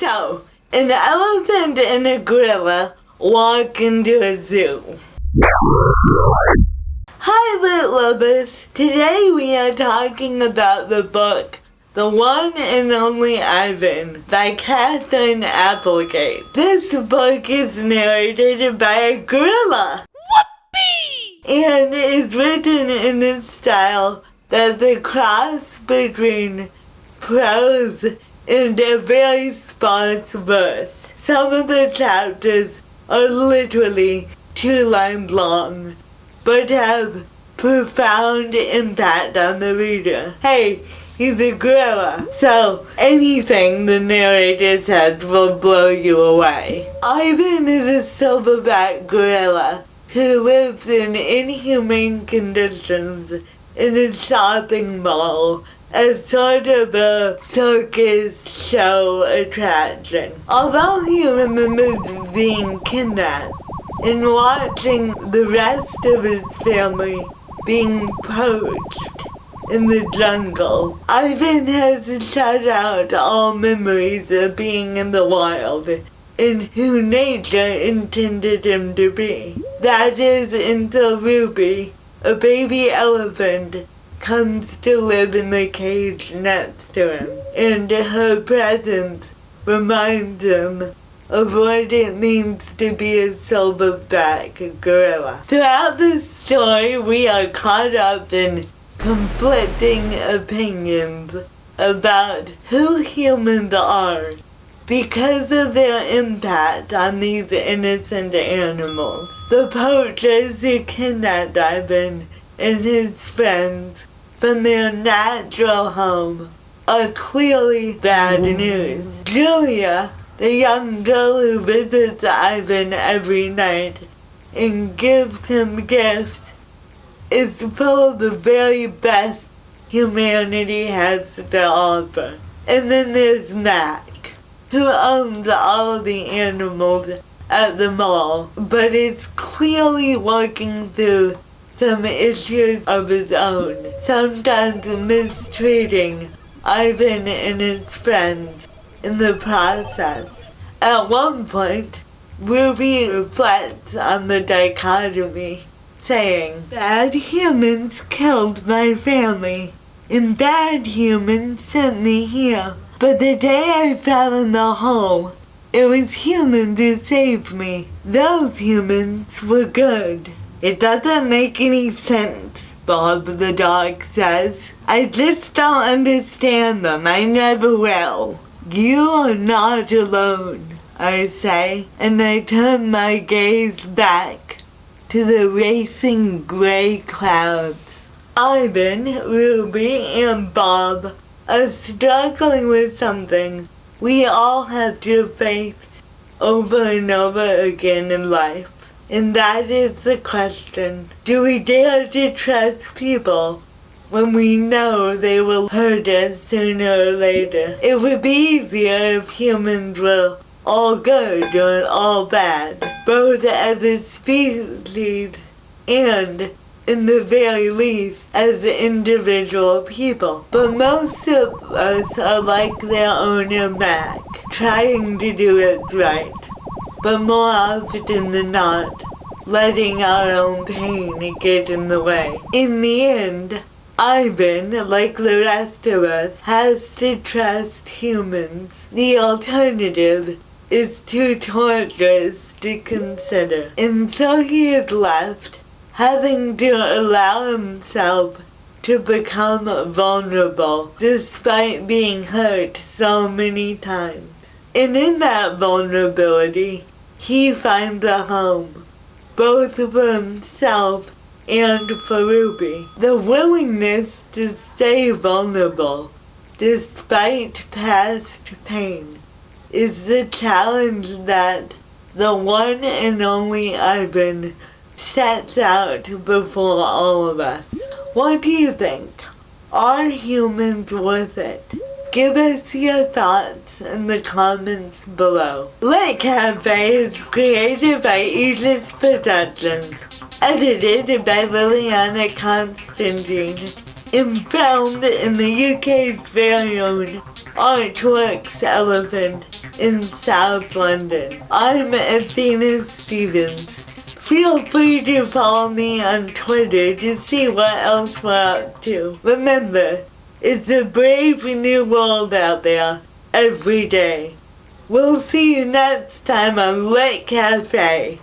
So, an elephant and a gorilla walk into a zoo. Hi, book lovers! Today we are talking about the book The One and Only Ivan by Catherine Applegate. This book is narrated by a gorilla. Whoopee! And is written in a style that's a cross between prose and a very sparse verse. Some of the chapters are literally 2 lines long, but have profound impact on the reader. Hey, he's a gorilla, so anything the narrator says will blow you away. Ivan is a silverback gorilla who lives in inhumane conditions in a shopping mall, as sort of a circus show attraction. Although he remembers being kidnapped and watching the rest of his family being poached in the jungle, Ivan has shut out all memories of being in the wild and who nature intended him to be. That is until Ruby, a baby elephant, comes to live in the cage next to him, and her presence reminds him of what it means to be a silverback gorilla. Throughout the story, we are caught up in conflicting opinions about who humans are because of their impact on these innocent animals. The poachers who kidnapped Ivan and his friends from their natural home are clearly bad news. Julia, the young girl who visits Ivan every night and gives him gifts, is full of the very best humanity has to offer. And then there's Mac, who owns all of the animals at the mall, but is clearly working through some issues of his own, sometimes mistreating Ivan and his friends in the process. At one point, Ruby reflects on the dichotomy, saying, "Bad humans killed my family, and bad humans sent me here. But the day I fell in the hole, it was humans who saved me. Those humans were good." "It doesn't make any sense," Bob the dog says. "I just don't understand them. I never will." "You are not alone," I say, and I turn my gaze back to the racing gray clouds. Ivan, Ruby, and Bob are struggling with something we all have to face over and over again in life. And that is the question, do we dare to trust people when we know they will hurt us sooner or later? It would be easier if humans were all good or all bad, both as a species and, in the very least, as individual people. But most of us are like their owner Mac, trying to do it right, but more often than not, letting our own pain get in the way. In the end, Ivan, like the rest of us, has to trust humans. The alternative is too torturous to consider, and so he is left having to allow himself to become vulnerable despite being hurt so many times. And in that vulnerability, he finds a home, both for himself and for Ruby. The willingness to stay vulnerable despite past pain is the challenge that the one and only Ivan sets out before all of us. What do you think? Are humans worth it? Give us your thoughts in the comments below. Lit Cafe is created by Aegis Productions, edited by Liliana Constantine, and filmed in the UK's very own Artworks Elephant in South London. I'm Athena Stevens. Feel free to follow me on Twitter to see what else we're up to. Remember, it's a brave new world out there every day. We'll see you next time on Lit Cafe.